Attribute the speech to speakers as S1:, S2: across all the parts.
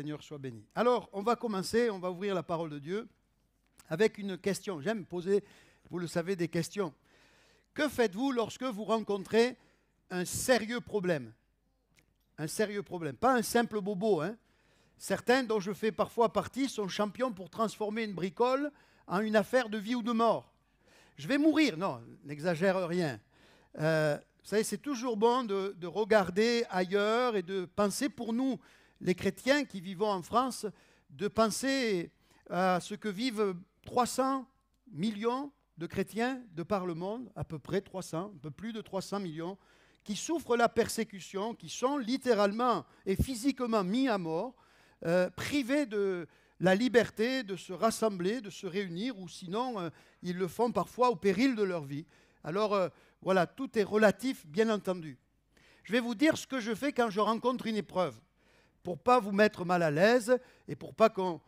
S1: Seigneur soit béni. Alors, on va commencer, on va ouvrir la parole de Dieu avec une question. J'aime poser, vous le savez, des questions. Que faites-vous lorsque vous rencontrez un sérieux problème? Un sérieux problème, pas un simple bobo, hein. Certains, dont je fais parfois partie, sont champions pour transformer une bricole en une affaire de vie ou de mort. Je vais mourir. Non, n'exagère rien. Vous savez, c'est toujours bon de regarder ailleurs et de penser pour nous, les chrétiens qui vivons en France, de penser à ce que vivent 300 millions de chrétiens de par le monde, à peu près 300, un peu plus de 300 millions, qui souffrent la persécution, qui sont littéralement et physiquement mis à mort, privés de la liberté de se rassembler, de se réunir, ou sinon, ils le font parfois au péril de leur vie. Alors, voilà, tout est relatif, bien entendu. Je vais vous dire ce que je fais quand je rencontre une épreuve, pour ne pas vous mettre mal à l'aise et pour pas qu'on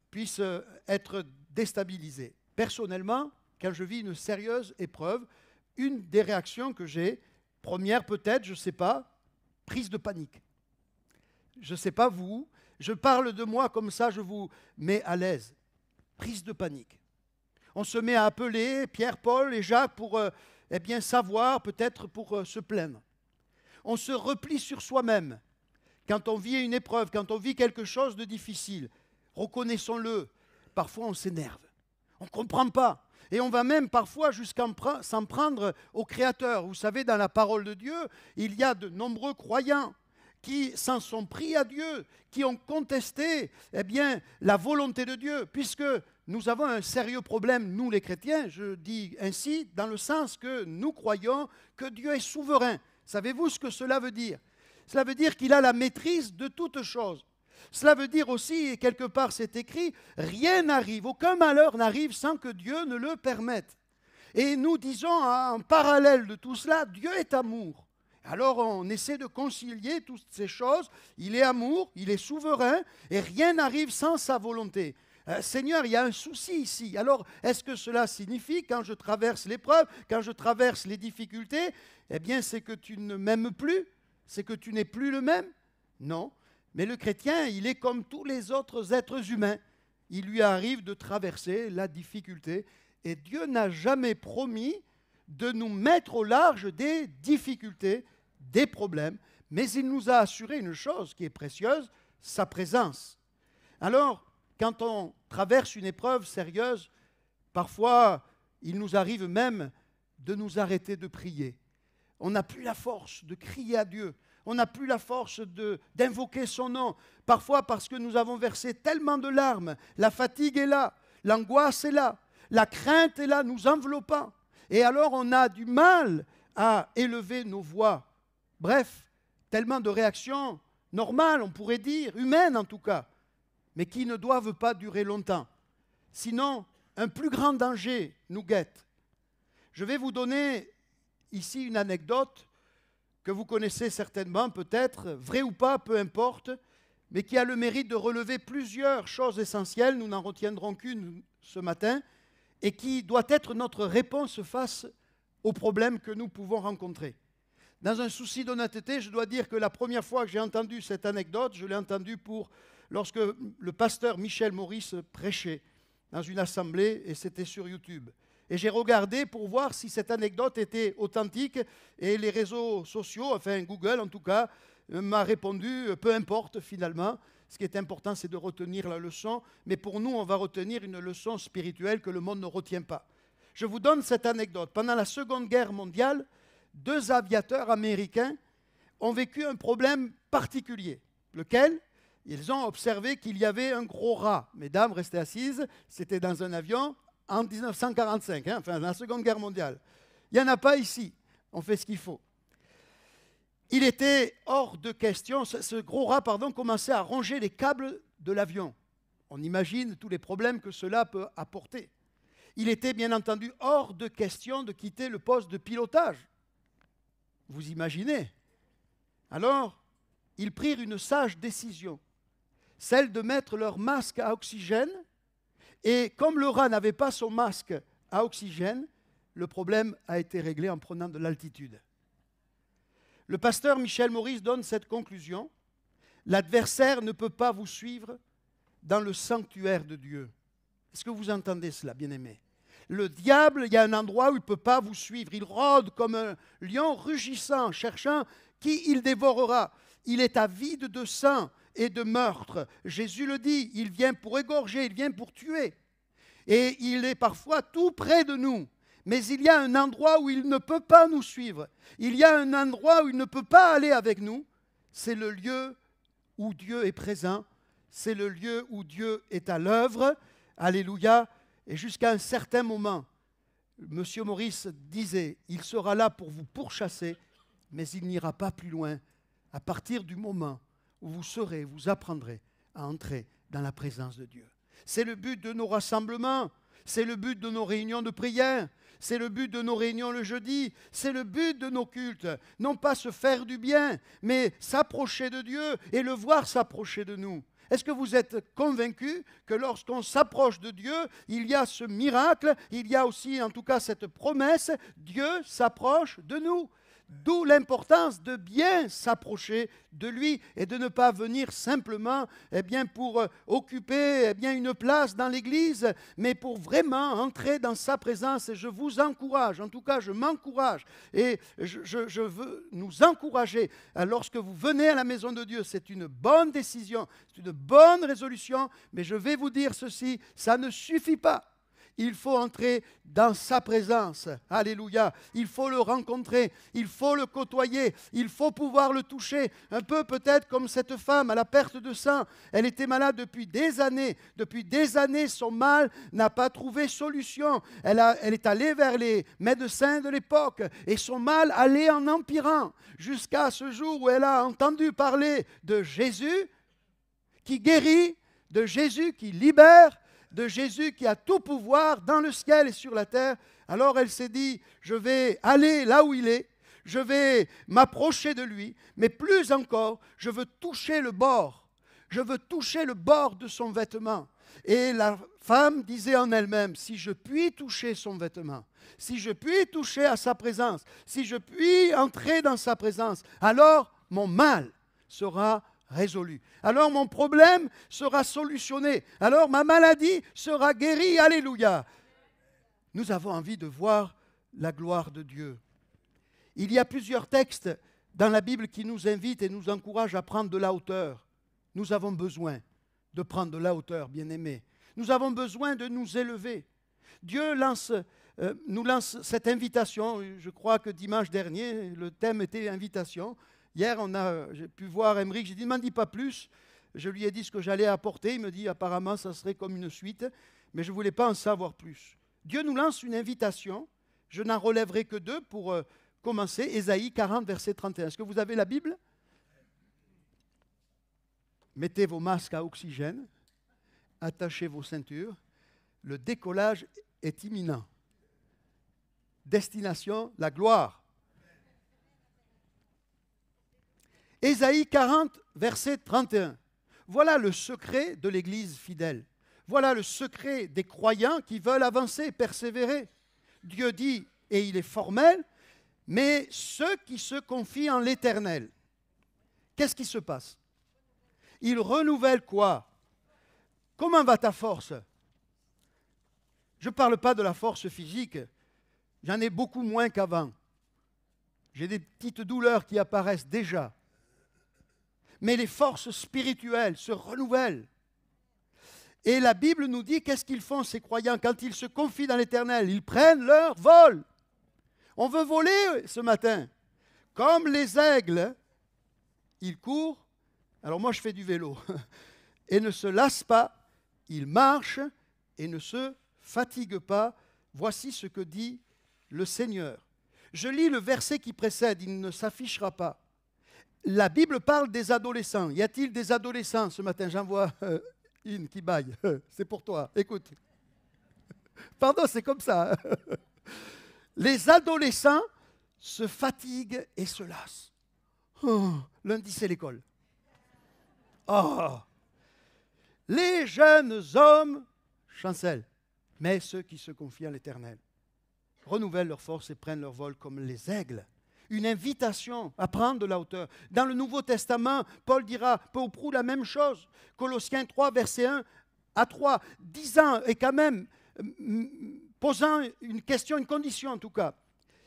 S1: puisse être déstabilisé. Personnellement, quand je vis une sérieuse épreuve, une des réactions que j'ai, première peut-être, je ne sais pas, prise de panique. Je ne sais pas vous, je parle de moi comme ça, je vous mets à l'aise. Prise de panique. On se met à appeler Pierre, Paul et Jacques pour savoir, peut-être pour se plaindre. On se replie sur soi-même quand on vit une épreuve, quand on vit quelque chose de difficile. Reconnaissons-le, parfois on s'énerve, on ne comprend pas. Et on va même parfois jusqu'à s'en prendre au Créateur. Vous savez, dans la parole de Dieu, il y a de nombreux croyants qui s'en sont pris à Dieu, qui ont contesté la volonté de Dieu, puisque nous avons un sérieux problème, nous les chrétiens, je dis ainsi, dans le sens que nous croyons que Dieu est souverain. Savez-vous ce que cela veut dire? Cela veut dire qu'il a la maîtrise de toutes choses. Cela veut dire aussi, et quelque part c'est écrit, rien n'arrive, aucun malheur n'arrive sans que Dieu ne le permette. Et nous disons en parallèle de tout cela, Dieu est amour. Alors on essaie de concilier toutes ces choses. Il est amour, il est souverain, et rien n'arrive sans sa volonté. Seigneur, il y a un souci ici. Alors, est-ce que cela signifie, quand je traverse l'épreuve, quand je traverse les difficultés, c'est que tu ne m'aimes plus? C'est que tu n'es plus le même? Non. Mais le chrétien, il est comme tous les autres êtres humains. Il lui arrive de traverser la difficulté. Et Dieu n'a jamais promis de nous mettre au large des difficultés, des problèmes, mais il nous a assuré une chose qui est précieuse, sa présence. Alors, quand on traverse une épreuve sérieuse, parfois, il nous arrive même de nous arrêter de prier. On n'a plus la force de crier à Dieu. On n'a plus la force d'invoquer son nom. Parfois parce que nous avons versé tellement de larmes. La fatigue est là, l'angoisse est là, la crainte est là, nous enveloppant. Et alors on a du mal à élever nos voix. Bref, tellement de réactions normales, on pourrait dire, humaines en tout cas, mais qui ne doivent pas durer longtemps. Sinon, un plus grand danger nous guette. Je vais vous donner ici une anecdote que vous connaissez certainement, peut-être, vrai ou pas, peu importe, mais qui a le mérite de relever plusieurs choses essentielles, nous n'en retiendrons qu'une ce matin, et qui doit être notre réponse face aux problèmes que nous pouvons rencontrer. Dans un souci d'honnêteté, je dois dire que la première fois que j'ai entendu cette anecdote, je l'ai entendue lorsque le pasteur Michel Maurice prêchait dans une assemblée, et c'était sur YouTube. Et j'ai regardé pour voir si cette anecdote était authentique, et les réseaux sociaux, enfin Google en tout cas, m'a répondu, peu importe finalement. Ce qui est important, c'est de retenir la leçon, mais pour nous, on va retenir une leçon spirituelle que le monde ne retient pas. Je vous donne cette anecdote. Pendant la Seconde Guerre mondiale, 2 aviateurs américains ont vécu un problème particulier. Lequel? Ils ont observé qu'il y avait un gros rat. Mesdames, restez assises, c'était dans un avion en 1945, enfin dans la Seconde Guerre mondiale. Il n'y en a pas ici, on fait ce qu'il faut. Il était hors de question, ce gros rat, commençait à ronger les câbles de l'avion. On imagine tous les problèmes que cela peut apporter. Il était bien entendu hors de question de quitter le poste de pilotage. Vous imaginez? Alors, ils prirent une sage décision, celle de mettre leur masque à oxygène, et comme le rat n'avait pas son masque à oxygène, le problème a été réglé en prenant de l'altitude. Le pasteur Michel Maurice donne cette conclusion. L'adversaire ne peut pas vous suivre dans le sanctuaire de Dieu. Est-ce que vous entendez cela, bien-aimés? Le diable, il y a un endroit où il ne peut pas vous suivre. Il rôde comme un lion rugissant, cherchant qui il dévorera. Il est avide de sang et de meurtre. Jésus le dit, il vient pour égorger, il vient pour tuer. Et il est parfois tout près de nous. Mais il y a un endroit où il ne peut pas nous suivre. Il y a un endroit où il ne peut pas aller avec nous. C'est le lieu où Dieu est présent. C'est le lieu où Dieu est à l'œuvre. Alléluia. Et jusqu'à un certain moment, M. Maurice disait, il sera là pour vous pourchasser, mais il n'ira pas plus loin à partir du moment où vous apprendrez à entrer dans la présence de Dieu. C'est le but de nos rassemblements, c'est le but de nos réunions de prière, c'est le but de nos réunions le jeudi, c'est le but de nos cultes. Non pas se faire du bien, mais s'approcher de Dieu et le voir s'approcher de nous. Est-ce que vous êtes convaincus que lorsqu'on s'approche de Dieu, il y a ce miracle, il y a aussi en tout cas cette promesse, Dieu s'approche de nous. D'où l'importance de bien s'approcher de lui et de ne pas venir simplement pour occuper une place dans l'Église, mais pour vraiment entrer dans sa présence. Et je vous encourage, en tout cas je m'encourage, et je veux nous encourager lorsque vous venez à la maison de Dieu. C'est une bonne décision, c'est une bonne résolution, mais je vais vous dire ceci, ça ne suffit pas. Il faut entrer dans sa présence. Alléluia. Il faut le rencontrer. Il faut le côtoyer. Il faut pouvoir le toucher. Un peu peut-être comme cette femme à la perte de sang. Elle était malade depuis des années. Depuis des années, son mal n'a pas trouvé solution. Elle est allée vers les médecins de l'époque et son mal allait en empirant jusqu'à ce jour où elle a entendu parler de Jésus qui guérit, de Jésus qui libère, de Jésus qui a tout pouvoir dans le ciel et sur la terre. Alors elle s'est dit, je vais aller là où il est, je vais m'approcher de lui, mais plus encore, je veux toucher le bord. Je veux toucher le bord de son vêtement. Et la femme disait en elle-même, si je puis toucher son vêtement, si je puis toucher à sa présence, si je puis entrer dans sa présence, alors mon mal sera résolu. Alors mon problème sera solutionné. Alors ma maladie sera guérie. Alléluia. Nous avons envie de voir la gloire de Dieu. Il y a plusieurs textes dans la Bible qui nous invitent et nous encouragent à prendre de la hauteur. Nous avons besoin de prendre de la hauteur, bien-aimés. Nous avons besoin de nous élever. Dieu nous lance cette invitation. Je crois que dimanche dernier, le thème était invitation. Hier, j'ai pu voir Emmerich, j'ai dit, ne m'en dis pas plus. Je lui ai dit ce que j'allais apporter. Il me dit, apparemment, ça serait comme une suite, mais je ne voulais pas en savoir plus. Dieu nous lance une invitation. Je n'en relèverai que deux pour commencer. Ésaïe 40, verset 31. Est-ce que vous avez la Bible? Mettez vos masques à oxygène, attachez vos ceintures. Le décollage est imminent. Destination, la gloire. Ésaïe 40, verset 31. Voilà le secret de l'Église fidèle. Voilà le secret des croyants qui veulent avancer, persévérer. Dieu dit, et il est formel, mais ceux qui se confient en l'Éternel. Qu'est-ce qui se passe? Ils renouvellent quoi? Comment va ta force? Je ne parle pas de la force physique. J'en ai beaucoup moins qu'avant. J'ai des petites douleurs qui apparaissent déjà. Mais les forces spirituelles se renouvellent. Et la Bible nous dit qu'est-ce qu'ils font ces croyants quand ils se confient dans l'Éternel? Ils prennent leur vol. On veut voler ce matin. Comme les aigles, ils courent. Alors moi je fais du vélo. Et ne se lassent pas. Ils marchent et ne se fatiguent pas. Voici ce que dit le Seigneur. Je lis le verset qui précède. Il ne s'affichera pas. La Bible parle des adolescents. Y a-t-il des adolescents ce matin? J'en vois une qui baille. C'est pour toi. Écoute. Pardon, c'est comme ça. Les adolescents se fatiguent et se lassent. Oh, lundi, c'est l'école. Oh. Les jeunes hommes chancellent, mais ceux qui se confient à l'Éternel renouvellent leur force et prennent leur vol comme les aigles. une invitation à prendre de la hauteur. Dans le Nouveau Testament, Paul dira peu ou prou la même chose. Colossiens 3, verset 1 à 3, disant et quand même posant une question, une condition en tout cas.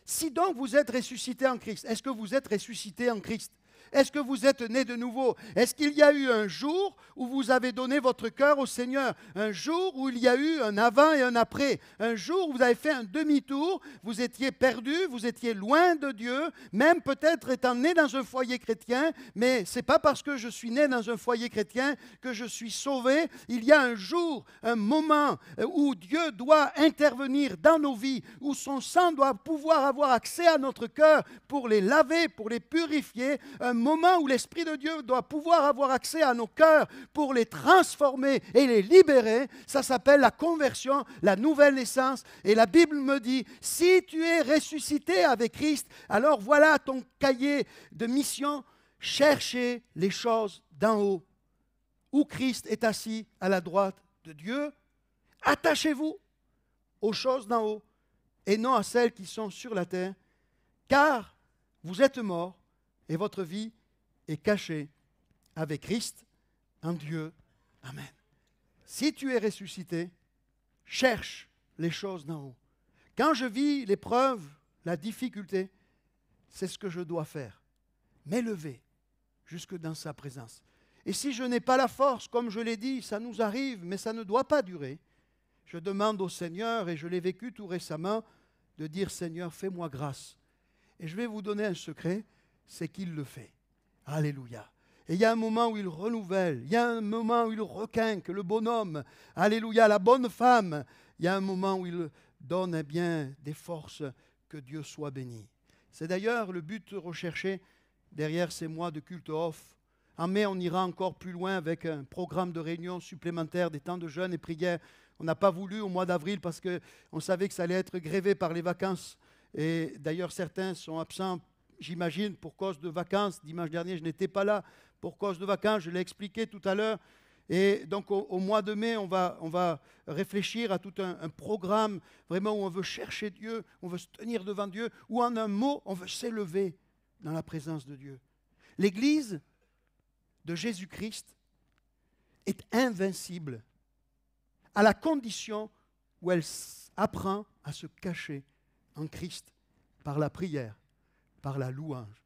S1: Si donc vous êtes ressuscité en Christ, est-ce que vous êtes ressuscité en Christ? Est-ce que vous êtes né de nouveau? Est-ce qu'il y a eu un jour où vous avez donné votre cœur au Seigneur? Un jour où il y a eu un avant et un après? Un jour où vous avez fait un demi-tour, vous étiez perdu, vous étiez loin de Dieu, même peut-être étant né dans un foyer chrétien, mais ce n'est pas parce que je suis né dans un foyer chrétien que je suis sauvé. Il y a un jour, un moment où Dieu doit intervenir dans nos vies, où son sang doit pouvoir avoir accès à notre cœur pour les laver, pour les purifier, un moment où l'Esprit de Dieu doit pouvoir avoir accès à nos cœurs pour les transformer et les libérer. Ça s'appelle la conversion, la nouvelle naissance. Et la Bible me dit, si tu es ressuscité avec Christ, alors voilà ton cahier de mission, cherchez les choses d'en haut, où Christ est assis à la droite de Dieu. Attachez-vous aux choses d'en haut et non à celles qui sont sur la terre, car vous êtes morts et votre vie est cachée avec Christ en Dieu. Amen. Si tu es ressuscité, cherche les choses d'en haut. Quand je vis l'épreuve, la difficulté, c'est ce que je dois faire. M'élever jusque dans sa présence. Et si je n'ai pas la force, comme je l'ai dit, ça nous arrive, mais ça ne doit pas durer. Je demande au Seigneur, et je l'ai vécu tout récemment, de dire, Seigneur, fais-moi grâce. Et je vais vous donner un secret, c'est qu'il le fait. Alléluia. Et il y a un moment où il renouvelle, il y a un moment où il requinque le bonhomme, alléluia, la bonne femme. Il y a un moment où il donne eh bien, des forces, que Dieu soit béni. C'est d'ailleurs le but recherché derrière ces mois de culte off. En mai, on ira encore plus loin avec un programme de réunion supplémentaire, des temps de jeûne et prière. On n'a pas voulu au mois d'avril parce qu'on savait que ça allait être grévé par les vacances. Et d'ailleurs, certains sont absents, j'imagine, pour cause de vacances. Dimanche dernier, je n'étais pas là pour cause de vacances. Je l'ai expliqué tout à l'heure. Et donc, au mois de mai, on va réfléchir à tout un programme vraiment où on veut chercher Dieu, on veut se tenir devant Dieu, ou en un mot, on veut s'élever dans la présence de Dieu. L'Église de Jésus-Christ est invincible à la condition où elle apprend à se cacher en Christ par la prière, par la louange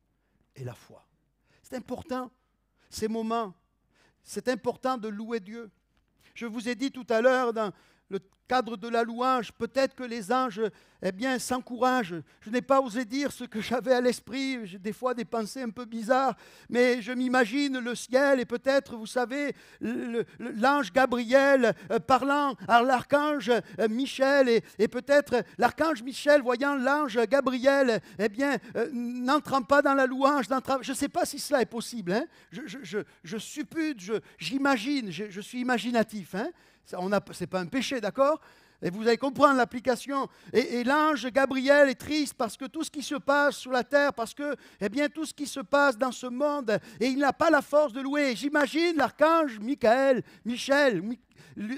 S1: et la foi. C'est important, ces moments. C'est important de louer Dieu. Je vous ai dit tout à l'heure, dans le cadre de la louange, peut-être que les anges s'encouragent. Je n'ai pas osé dire ce que j'avais à l'esprit. J'ai des fois des pensées un peu bizarres, mais je m'imagine le ciel et peut-être, vous savez, l'ange Gabriel parlant à l'archange Michel et peut-être l'archange Michel voyant l'ange Gabriel, n'entrant pas dans la louange. Je ne sais pas si cela est possible. Hein? Je suppute, j'imagine, je suis imaginatif. Hein? Ce n'est pas un péché, d'accord? Et vous allez comprendre l'application. Et l'ange Gabriel est triste parce que tout ce qui se passe sur la terre, parce que tout ce qui se passe dans ce monde, et il n'a pas la force de louer. J'imagine l'archange Michel,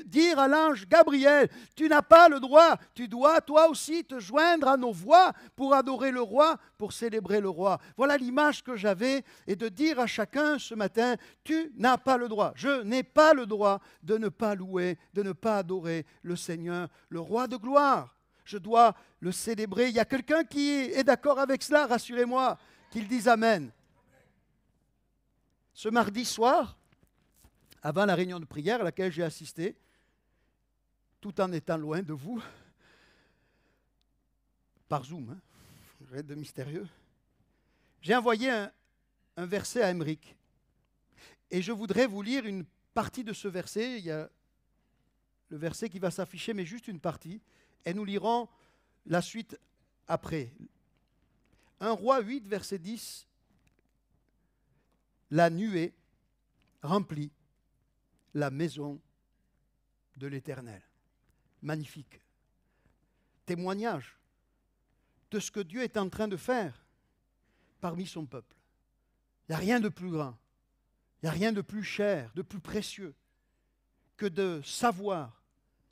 S1: dire à l'ange Gabriel, tu n'as pas le droit, tu dois toi aussi te joindre à nos voix pour adorer le roi, pour célébrer le roi. Voilà l'image que j'avais, et de dire à chacun ce matin, tu n'as pas le droit, je n'ai pas le droit de ne pas louer, de ne pas adorer le Seigneur, le roi de gloire. Je dois le célébrer. Il y a quelqu'un qui est d'accord avec cela, rassurez-moi, qu'il dise Amen. Ce mardi soir, avant la réunion de prière à laquelle j'ai assisté, tout en étant loin de vous, par Zoom, hein, rien de mystérieux, j'ai envoyé un verset à Emeric. Et je voudrais vous lire une partie de ce verset. Il y a le verset qui va s'afficher, mais juste une partie. Et nous lirons la suite après. 1 Roi 8, verset 10. La nuée remplit la maison de l'Éternel. Magnifique. Témoignage de ce que Dieu est en train de faire parmi son peuple. Il n'y a rien de plus grand, il n'y a rien de plus cher, de plus précieux que de savoir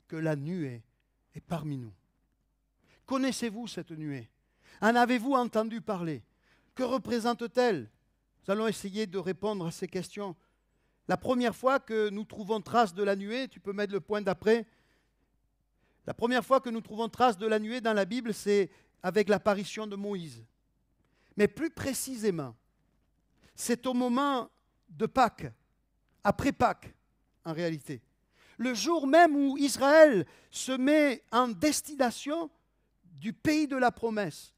S1: que la nuée est parmi nous. Connaissez-vous cette nuée? En avez-vous entendu parler? Que représente-t-elle? Nous allons essayer de répondre à ces questions. La première fois que nous trouvons trace de la nuée, tu peux mettre le point d'après. La première fois que nous trouvons trace de la nuée dans la Bible, c'est avec l'apparition de Moïse. Mais plus précisément, c'est au moment de Pâques, après Pâques en réalité. Le jour même où Israël se met en destination du pays de la promesse.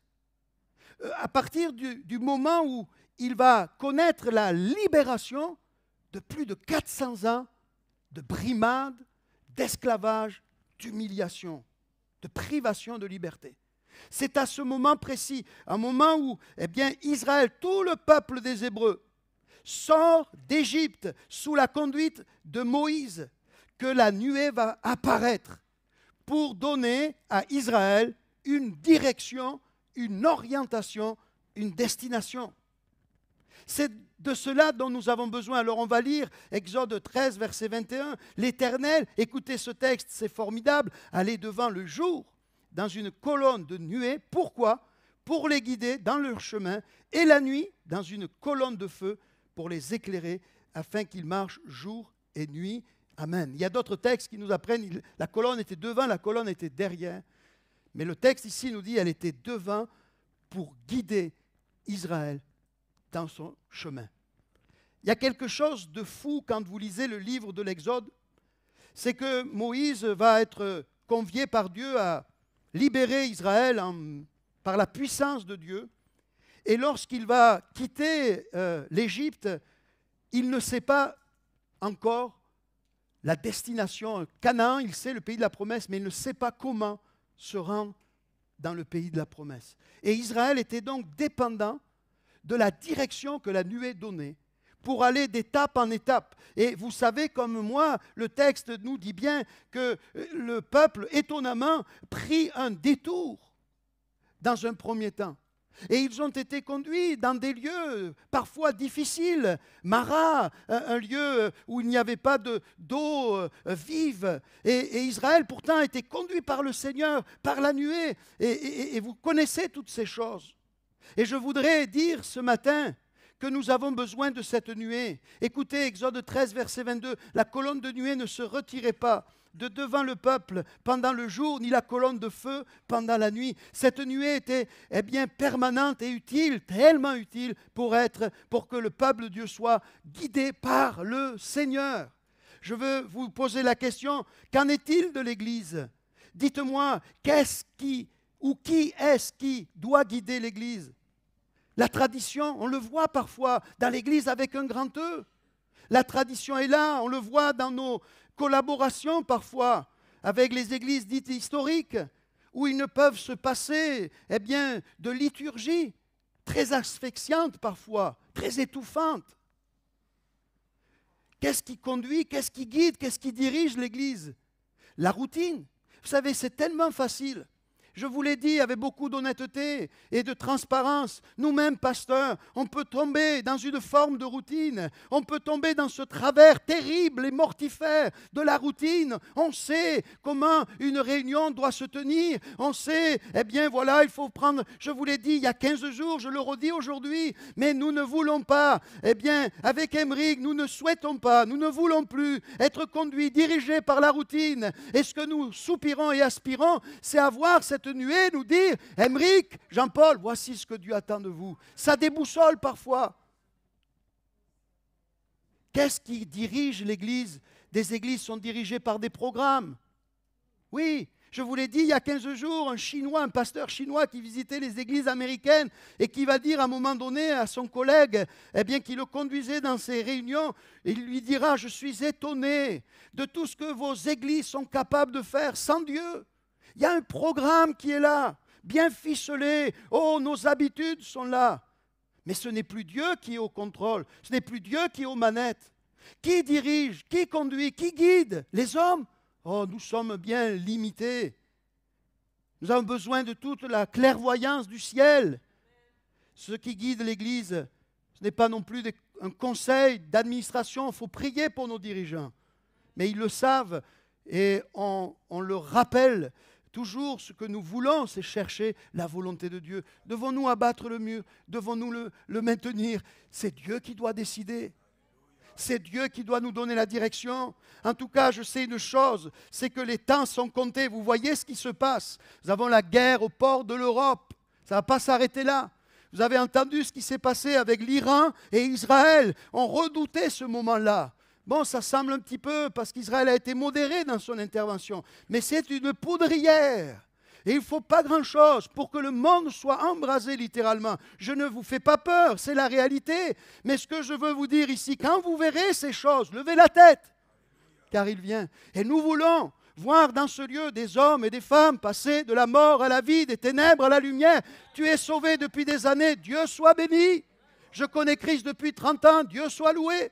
S1: À partir du moment où il va connaître la libération de plus de 400 ans de brimade, d'esclavage, d'humiliation, de privation de liberté. C'est à ce moment précis, un moment où Israël, tout le peuple des Hébreux, sort d'Égypte sous la conduite de Moïse, que la nuée va apparaître pour donner à Israël une direction, une orientation, une destination. C'est de cela dont nous avons besoin. Alors on va lire Exode 13, verset 21. L'Éternel, écoutez ce texte, c'est formidable, allait devant le jour dans une colonne de nuée. Pourquoi? Pour les guider dans leur chemin, et la nuit dans une colonne de feu pour les éclairer, afin qu'ils marchent jour et nuit. Amen. Il y a d'autres textes qui nous apprennent, la colonne était devant, la colonne était derrière. Mais le texte ici nous dit, elle était devant pour guider Israël dans son chemin. Il y a quelque chose de fou quand vous lisez le livre de l'Exode, c'est que Moïse va être convié par Dieu à libérer Israël par la puissance de Dieu. Et lorsqu'il va quitter l'Égypte, il ne sait pas encore la destination Canaan, il sait le pays de la promesse, mais il ne sait pas comment se rendre dans le pays de la promesse. Et Israël était donc dépendant de la direction que la nuée donnait pour aller d'étape en étape. Et vous savez comme moi, le texte nous dit bien que le peuple, étonnamment, prit un détour dans un premier temps. Et ils ont été conduits dans des lieux parfois difficiles. Mara, un lieu où il n'y avait pas d'eau vive. Et Israël pourtant a été conduit par le Seigneur, par la nuée. Et vous connaissez toutes ces choses. Et je voudrais dire ce matin que nous avons besoin de cette nuée. Écoutez, Exode 13, verset 22. La colonne de nuée ne se retirait pas de devant le peuple pendant le jour, ni la colonne de feu pendant la nuit. Cette nuée était permanente et utile, tellement utile pour que le peuple de Dieu soit guidé par le Seigneur. Je veux vous poser la question, qu'en est-il de l'Église? Dites-moi, qui est-ce qui doit guider l'Église? La tradition, on le voit parfois dans l'Église avec un grand E. La tradition est là, on le voit dans nos collaborations parfois avec les églises dites historiques, où ils ne peuvent se passer de liturgie très asphyxiante parfois, très étouffante. Qu'est-ce qui conduit, qu'est-ce qui guide, qu'est-ce qui dirige l'Église? La routine. Vous savez, c'est tellement facile. Je vous l'ai dit avec beaucoup d'honnêteté et de transparence. Nous-mêmes, pasteurs, on peut tomber dans une forme de routine. On peut tomber dans ce travers terrible et mortifère de la routine. On sait comment une réunion doit se tenir. On sait, il faut prendre, je vous l'ai dit il y a 15 jours, je le redis aujourd'hui, mais nous ne voulons pas, avec Emeric, nous ne souhaitons pas, nous ne voulons plus être conduits, dirigés par la routine. Et ce que nous soupirons et aspirons, c'est avoir cette nuée, nous dire, Emeric, Jean-Paul, voici ce que Dieu attend de vous. Ça déboussole parfois. Qu'est-ce qui dirige l'Église? Des églises sont dirigées par des programmes. Oui, je vous l'ai dit il y a 15 jours, un pasteur chinois qui visitait les églises américaines et qui va dire à un moment donné à son collègue, qui le conduisait dans ses réunions, il lui dira, je suis étonné de tout ce que vos églises sont capables de faire sans Dieu. Il y a un programme qui est là, bien ficelé. Oh, nos habitudes sont là. Mais ce n'est plus Dieu qui est au contrôle. Ce n'est plus Dieu qui est aux manettes. Qui dirige? Qui conduit? Qui guide? Les hommes? Oh, nous sommes bien limités. Nous avons besoin de toute la clairvoyance du ciel. Ce qui guide l'Église, ce n'est pas non plus un conseil d'administration. Il faut prier pour nos dirigeants. Mais ils le savent et on leur rappelle Toujours ce que nous voulons, c'est chercher la volonté de Dieu. Devons-nous abattre le mur? Devons-nous le maintenir? C'est Dieu qui doit décider. C'est Dieu qui doit nous donner la direction. En tout cas, je sais une chose, c'est que les temps sont comptés. Vous voyez ce qui se passe. Nous avons la guerre au port de l'Europe. Ça ne va pas s'arrêter là. Vous avez entendu ce qui s'est passé avec l'Iran et Israël. On redoutait ce moment-là. Bon, ça semble un petit peu parce qu'Israël a été modéré dans son intervention. Mais c'est une poudrière. Et il ne faut pas grand-chose pour que le monde soit embrasé littéralement. Je ne vous fais pas peur, c'est la réalité. Mais ce que je veux vous dire ici, quand vous verrez ces choses, levez la tête, car il vient. Et nous voulons voir dans ce lieu des hommes et des femmes passer de la mort à la vie, des ténèbres à la lumière. Tu es sauvé depuis des années, Dieu soit béni. Je connais Christ depuis 30 ans, Dieu soit loué.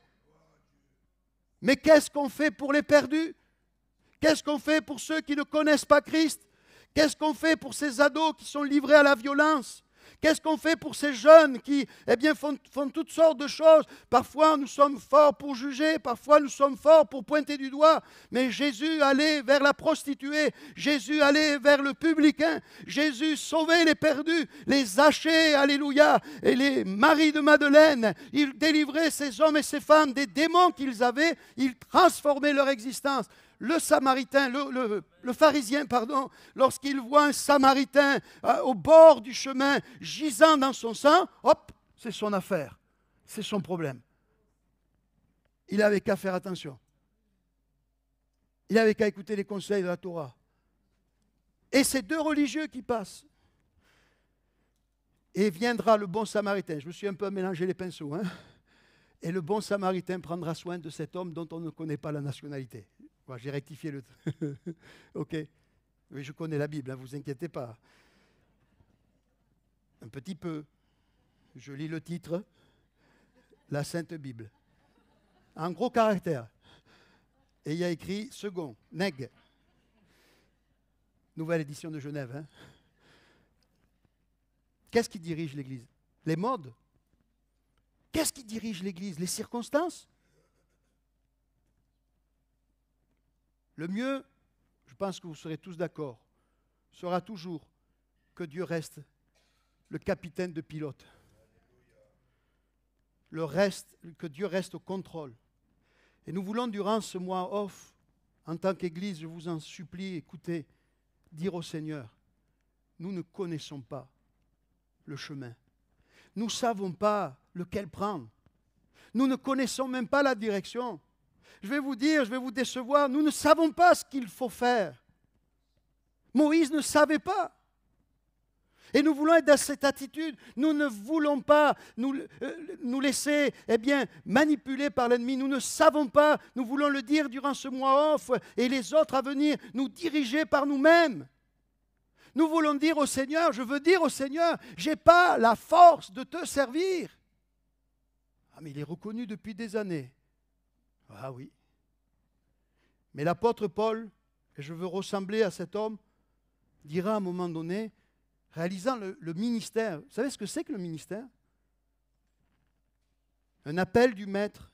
S1: Mais qu'est-ce qu'on fait pour les perdus? Qu'est-ce qu'on fait pour ceux qui ne connaissent pas Christ? Qu'est-ce qu'on fait pour ces ados qui sont livrés à la violence? Qu'est-ce qu'on fait pour ces jeunes qui font toutes sortes de choses? Parfois, nous sommes forts pour juger, parfois, nous sommes forts pour pointer du doigt. Mais Jésus allait vers la prostituée, Jésus allait vers le publicain, Jésus sauvait les perdus, les Zachée, alléluia, et les Marie de Madeleine. Il délivrait ces hommes et ces femmes des démons qu'ils avaient, il transformait leur existence. Le Samaritain, le pharisien, lorsqu'il voit un Samaritain au bord du chemin, gisant dans son sang, hop, c'est son affaire, c'est son problème. Il n'avait qu'à faire attention. Il n'avait qu'à écouter les conseils de la Torah. Et ces deux religieux qui passent. Et viendra le bon Samaritain. Je me suis un peu mélangé les pinceaux. Hein? Et le bon Samaritain prendra soin de cet homme dont on ne connaît pas la nationalité. Voilà, j'ai rectifié le... OK. Oui, je connais la Bible, ne vous inquiétez pas. Un petit peu. Je lis le titre. La Sainte Bible. En gros caractère. Et il y a écrit second, neg. Nouvelle édition de Genève. Hein. Qu'est-ce qui dirige l'Église? Les modes. Qu'est-ce qui dirige l'Église? Les circonstances? Le mieux, je pense que vous serez tous d'accord, sera toujours que Dieu reste le capitaine de pilote. Que Dieu reste au contrôle. Et nous voulons, durant ce mois off, en tant qu'Église, je vous en supplie, écoutez, dire au Seigneur, nous ne connaissons pas le chemin. Nous ne savons pas lequel prendre. Nous ne connaissons même pas la direction. Je vais vous dire, je vais vous décevoir, nous ne savons pas ce qu'il faut faire. Moïse ne savait pas. Et nous voulons être dans cette attitude. Nous ne voulons pas nous laisser manipuler par l'ennemi. Nous ne savons pas. Nous voulons le dire durant ce mois off et les autres à venir, nous diriger par nous-mêmes. Nous voulons dire au Seigneur, je veux dire au Seigneur, je n'ai pas la force de te servir. Ah, mais il est reconnu depuis des années. Ah oui. Mais l'apôtre Paul, et je veux ressembler à cet homme, dira à un moment donné, réalisant le ministère, vous savez ce que c'est que le ministère? Un appel du maître.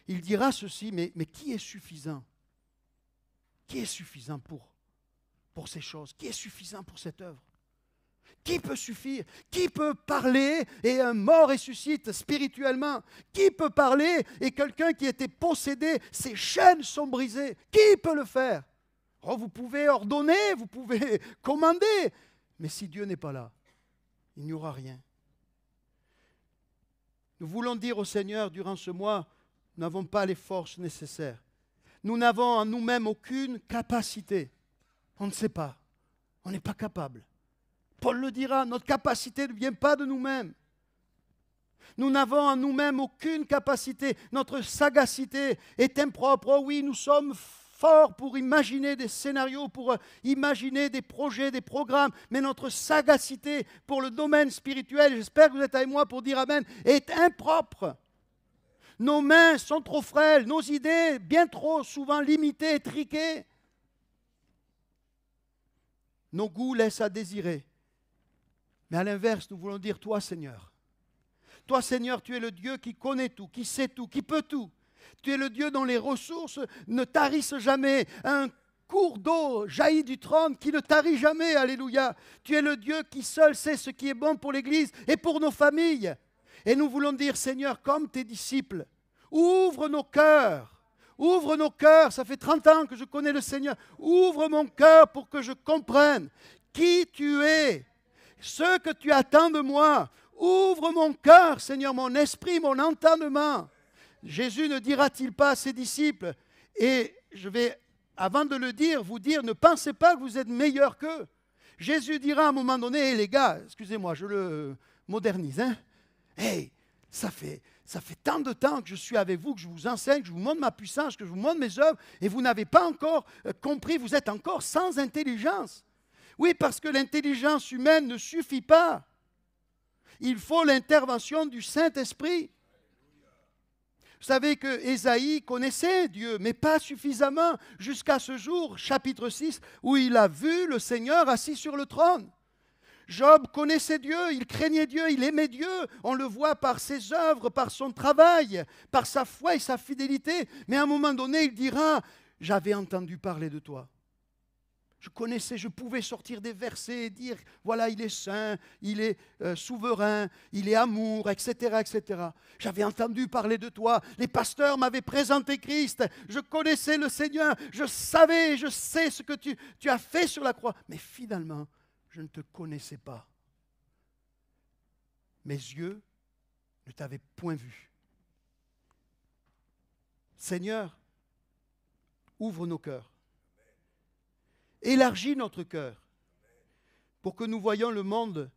S1: Il dira ceci, mais qui est suffisant? Qui est suffisant pour ces choses? Qui est suffisant pour cette œuvre? Qui peut suffire? Qui peut parler et un mort ressuscite spirituellement? Qui peut parler et quelqu'un qui était possédé, ses chaînes sont brisées? Qui peut le faire? Oh, vous pouvez ordonner, vous pouvez commander, mais si Dieu n'est pas là, il n'y aura rien. Nous voulons dire au Seigneur durant ce mois, nous n'avons pas les forces nécessaires. Nous n'avons en nous-mêmes aucune capacité. On ne sait pas. On n'est pas capable. Paul le dira, notre capacité ne vient pas de nous-mêmes. Nous n'avons en nous-mêmes aucune capacité. Notre sagacité est impropre. Oh oui, nous sommes forts pour imaginer des scénarios, pour imaginer des projets, des programmes, mais notre sagacité pour le domaine spirituel, j'espère que vous êtes avec moi pour dire Amen, est impropre. Nos mains sont trop frêles, nos idées bien trop souvent limitées et triquées. Nos goûts laissent à désirer. Mais à l'inverse, nous voulons dire, toi Seigneur, tu es le Dieu qui connaît tout, qui sait tout, qui peut tout. Tu es le Dieu dont les ressources ne tarissent jamais. Un cours d'eau jaillit du trône qui ne tarit jamais, alléluia. Tu es le Dieu qui seul sait ce qui est bon pour l'Église et pour nos familles. Et nous voulons dire, Seigneur, comme tes disciples, ouvre nos cœurs. Ouvre nos cœurs, ça fait 30 ans que je connais le Seigneur. Ouvre mon cœur pour que je comprenne qui tu es, ce que tu attends de moi. Ouvre mon cœur, Seigneur, mon esprit, mon entendement. Jésus ne dira-t-il pas à ses disciples, et je vais, avant de le dire, vous dire, ne pensez pas que vous êtes meilleurs qu'eux. Jésus dira à un moment donné, hey, les gars, excusez-moi, je le modernise, hein? Hey, ça fait tant de temps que je suis avec vous, que je vous enseigne, que je vous montre ma puissance, que je vous montre mes œuvres, et vous n'avez pas encore compris, vous êtes encore sans intelligence. Oui, parce que l'intelligence humaine ne suffit pas. Il faut l'intervention du Saint-Esprit. Vous savez que Ésaïe connaissait Dieu, mais pas suffisamment, jusqu'à ce jour, chapitre 6, où il a vu le Seigneur assis sur le trône. Job connaissait Dieu, il craignait Dieu, il aimait Dieu. On le voit par ses œuvres, par son travail, par sa foi et sa fidélité. Mais à un moment donné, il dira, j'avais entendu parler de toi. Je connaissais, je pouvais sortir des versets et dire, voilà, il est saint, il est souverain, il est amour, etc., etc. J'avais entendu parler de toi, les pasteurs m'avaient présenté Christ, je connaissais le Seigneur, je savais, je sais ce que tu as fait sur la croix. Mais finalement, je ne te connaissais pas. Mes yeux ne t'avaient point vu. Seigneur, ouvre nos cœurs. Élargis notre cœur pour que nous voyions le monde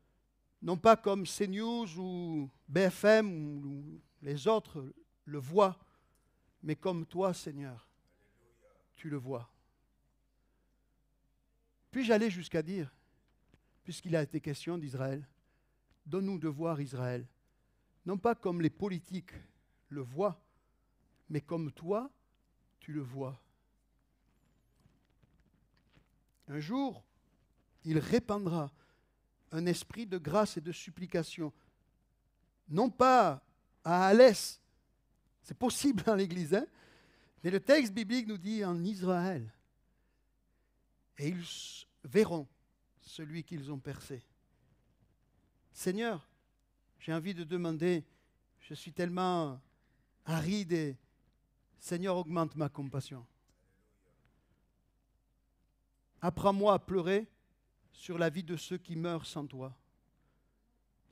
S1: non pas comme CNews ou BFM ou les autres le voient, mais comme toi, Seigneur, tu le vois. Puis-je aller jusqu'à dire, puisqu'il a été question d'Israël, donne-nous de voir Israël, non pas comme les politiques le voient, mais comme toi, tu le vois. Un jour, il répandra un esprit de grâce et de supplication, non pas à Alès, c'est possible dans l'Église, hein? Mais le texte biblique nous dit en Israël, et ils verront celui qu'ils ont percé. Seigneur, j'ai envie de demander, je suis tellement aride et Seigneur, augmente ma compassion. Apprends-moi à pleurer sur la vie de ceux qui meurent sans toi.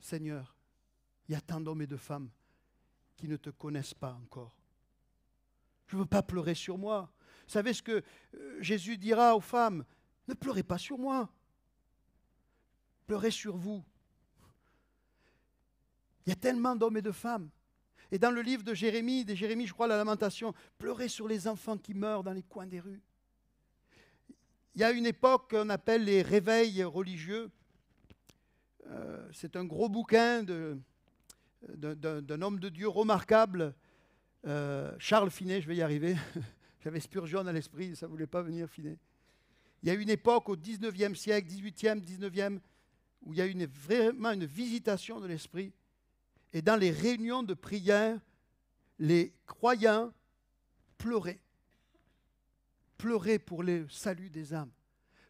S1: Seigneur, il y a tant d'hommes et de femmes qui ne te connaissent pas encore. Je ne veux pas pleurer sur moi. Vous savez ce que Jésus dira aux femmes? Ne pleurez pas sur moi. Pleurez sur vous. Il y a tellement d'hommes et de femmes. Et dans le livre de Jérémie, je crois, la Lamentation, pleurez sur les enfants qui meurent dans les coins des rues. Il y a une époque qu'on appelle les réveils religieux. C'est un gros bouquin d'un homme de Dieu remarquable, Charles Finet, je vais y arriver. J'avais Spurgeon à l'esprit, ça ne voulait pas venir Finet. Il y a une époque au 19e siècle, 18e, 19e, où il y a vraiment une visitation de l'esprit. Et dans les réunions de prière, les croyants pleuraient. Pleurer pour le salut des âmes.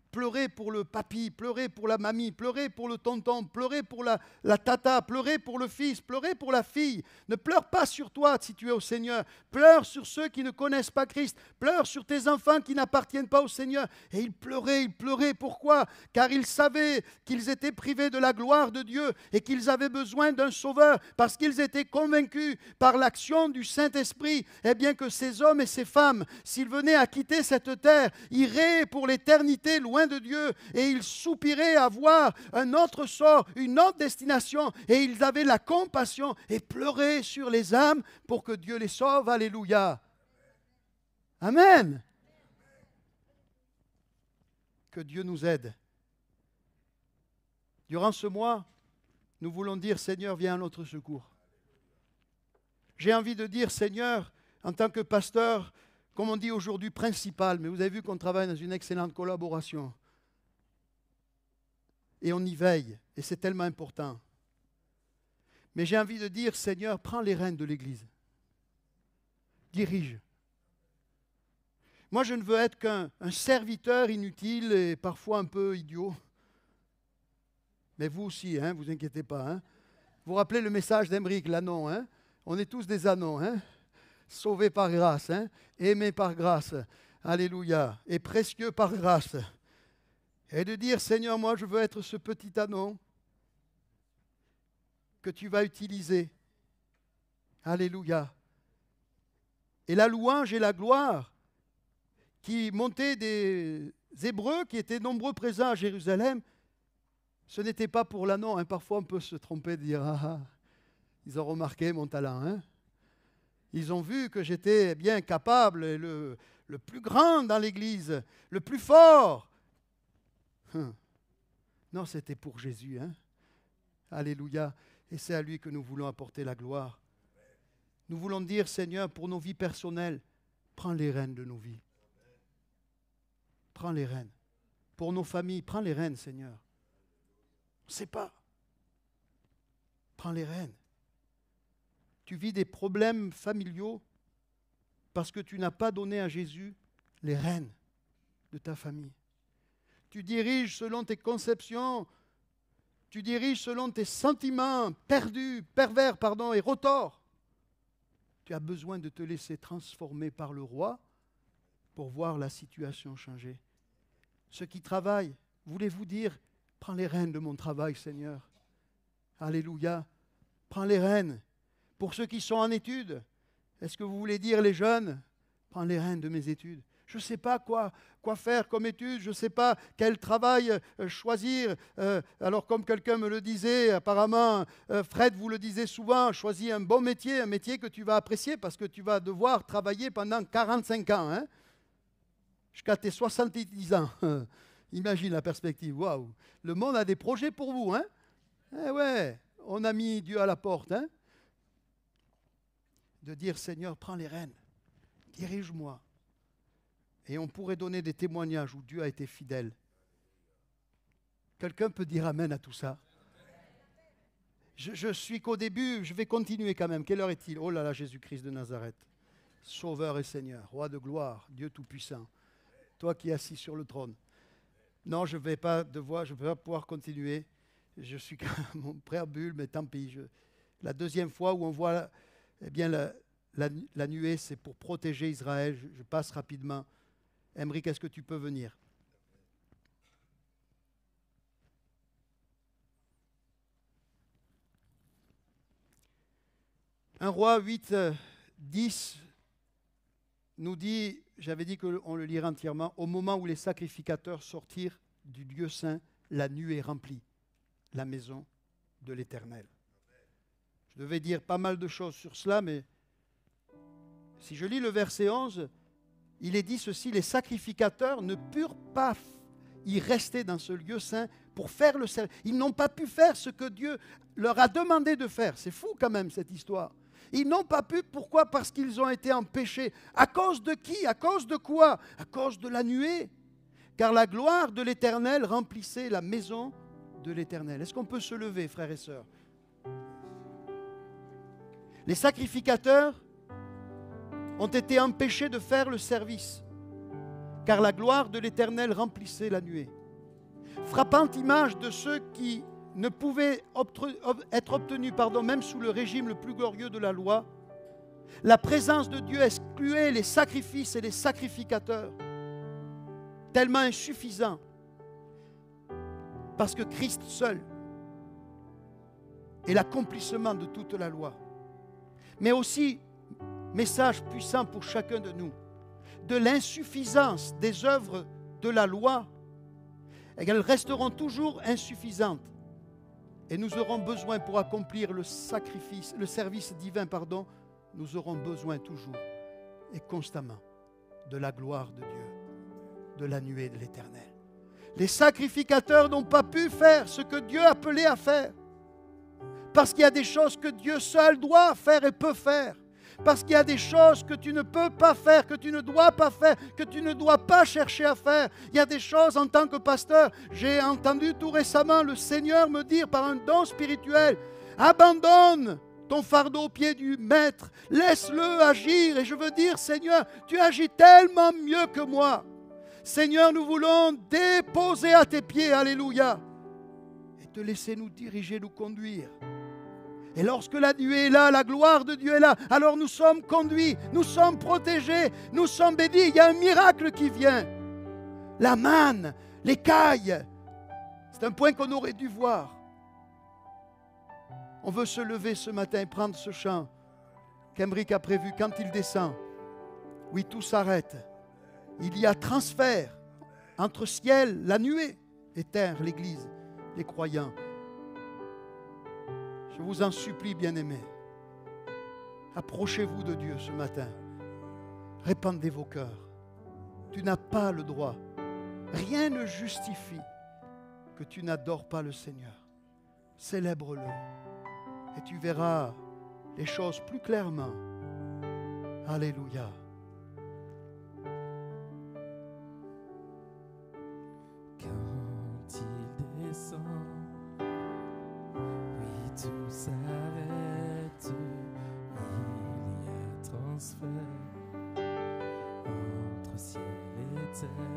S1: Pleurer pour le papy, pleurer pour la mamie, pleurer pour le tonton, pleurer pour la tata, pleurer pour le fils, pleurer pour la fille. Ne pleure pas sur toi si tu es au Seigneur. Pleure sur ceux qui ne connaissent pas Christ. Pleure sur tes enfants qui n'appartiennent pas au Seigneur. Et ils pleuraient. Pourquoi? Car ils savaient qu'ils étaient privés de la gloire de Dieu et qu'ils avaient besoin d'un sauveur parce qu'ils étaient convaincus par l'action du Saint-Esprit, eh bien que ces hommes et ces femmes, s'ils venaient à quitter cette terre, iraient pour l'éternité loin de Dieu et ils soupiraient à voir un autre sort, une autre destination et ils avaient la compassion et pleuraient sur les âmes pour que Dieu les sauve. Alléluia. Amen. Que Dieu nous aide. Durant ce mois, nous voulons dire Seigneur, viens à notre secours. J'ai envie de dire Seigneur, en tant que pasteur, comme on dit aujourd'hui, principal, mais vous avez vu qu'on travaille dans une excellente collaboration. Et on y veille, et c'est tellement important. Mais j'ai envie de dire, Seigneur, prends les rênes de l'Église. Dirige. Moi, je ne veux être qu'un serviteur inutile et parfois un peu idiot. Mais vous aussi, hein, vous inquiétez pas. Hein. Vous vous rappelez le message d'Emeric, l'annon, hein? On est tous des annons, hein? Sauvés par grâce, hein? Aimés par grâce. Alléluia. Et précieux par grâce. Et de dire, Seigneur, moi, je veux être ce petit annon que tu vas utiliser. Alléluia. Et la louange et la gloire qui montaient des Hébreux qui étaient nombreux présents à Jérusalem, ce n'était pas pour l'annon. Hein. Parfois, on peut se tromper de dire, ils ont remarqué mon talent. Hein. Ils ont vu que j'étais bien capable, et le plus grand dans l'Église, le plus fort. Non, c'était pour Jésus. Hein. Alléluia. Et c'est à lui que nous voulons apporter la gloire. Nous voulons dire, Seigneur, pour nos vies personnelles, prends les rênes de nos vies. Prends les rênes. Pour nos familles, prends les rênes, Seigneur. On ne sait pas. Prends les rênes. Tu vis des problèmes familiaux parce que tu n'as pas donné à Jésus les rênes de ta famille. Tu diriges selon tes conceptions, tu diriges selon tes sentiments perdus, pervers, et retors. Tu as besoin de te laisser transformer par le roi pour voir la situation changer. Ceux qui travaillent, voulez-vous dire, prends les rênes de mon travail, Seigneur. Alléluia. Prends les rênes. Pour ceux qui sont en études, est-ce que vous voulez dire, les jeunes, prends les rênes de mes études. Je ne sais pas quoi faire comme études, je ne sais pas quel travail choisir. Alors comme quelqu'un me le disait, apparemment, Fred vous le disait souvent, choisis un bon métier, un métier que tu vas apprécier parce que tu vas devoir travailler pendant 45 ans. Hein, jusqu'à tes 70 ans. Imagine la perspective, waouh. Le monde a des projets pour vous. Hein. Eh ouais, on a mis Dieu à la porte. Hein. De dire, Seigneur, prends les rênes, dirige-moi. Et on pourrait donner des témoignages où Dieu a été fidèle. Quelqu'un peut dire amen à tout ça? Je suis qu'au début, je vais continuer quand même. Quelle heure est-il? Oh là là, Jésus-Christ de Nazareth, Sauveur et Seigneur, Roi de gloire, Dieu Tout-Puissant, toi qui es assis sur le trône. Non, je ne vais pas pouvoir continuer. Je suis quand même mon préambule, mais tant pis. La deuxième fois où on voit la nuée, c'est pour protéger Israël. Je passe rapidement. Emeric, est-ce que tu peux venir? Un roi 8, 10 nous dit, j'avais dit qu'on le lirait entièrement, au moment où les sacrificateurs sortirent du lieu saint, la nuée remplit la maison de l'Éternel. Je devais dire pas mal de choses sur cela, mais si je lis le verset 11, il est dit ceci, les sacrificateurs ne purent pas y rester dans ce lieu saint pour faire le service. Ils n'ont pas pu faire ce que Dieu leur a demandé de faire. C'est fou quand même cette histoire. Ils n'ont pas pu, pourquoi? Parce qu'ils ont été en péché. À cause de qui? À cause de quoi? À cause de la nuée. Car la gloire de l'Éternel remplissait la maison de l'Éternel. Est-ce qu'on peut se lever, frères et sœurs? Les sacrificateurs ont été empêchés de faire le service, car la gloire de l'Éternel remplissait la nuée. Frappante image de ceux qui ne pouvaient être obtenus, même sous le régime le plus glorieux de la loi, la présence de Dieu excluait les sacrifices et les sacrificateurs, tellement insuffisants, parce que Christ seul est l'accomplissement de toute la loi. Mais aussi, message puissant pour chacun de nous, de l'insuffisance des œuvres de la loi, et qu'elles resteront toujours insuffisantes. Et nous aurons besoin pour accomplir le service divin, nous aurons besoin toujours et constamment de la gloire de Dieu, de la nuée de l'Éternel. Les sacrificateurs n'ont pas pu faire ce que Dieu appelait à faire, parce qu'il y a des choses que Dieu seul doit faire et peut faire. Parce qu'il y a des choses que tu ne peux pas faire, que tu ne dois pas faire, que tu ne dois pas chercher à faire. Il y a des choses en tant que pasteur. J'ai entendu tout récemment le Seigneur me dire par un don spirituel, abandonne ton fardeau aux pieds du Maître. Laisse-le agir. Et je veux dire, Seigneur, tu agis tellement mieux que moi. Seigneur, nous voulons déposer à tes pieds, alléluia, et te laisser nous diriger, nous conduire. Et lorsque la nuée est là, la gloire de Dieu est là, alors nous sommes conduits, nous sommes protégés, nous sommes bénis. Il y a un miracle qui vient. La manne, l'écaille, c'est un point qu'on aurait dû voir. On veut se lever ce matin et prendre ce chant qu'Emeric a prévu quand il descend. Oui, tout s'arrête. Il y a transfert entre ciel, la nuée, et terre, l'Église, les croyants. Je vous en supplie, bien-aimés, approchez-vous de Dieu ce matin. Répandez vos cœurs. Tu n'as pas le droit. Rien ne justifie que tu n'adores pas le Seigneur. Célèbre-le. Et tu verras les choses plus clairement. Alléluia.
S2: Quand il descend, oui, tout s'arrête. Il y a transfert entre ciel et terre.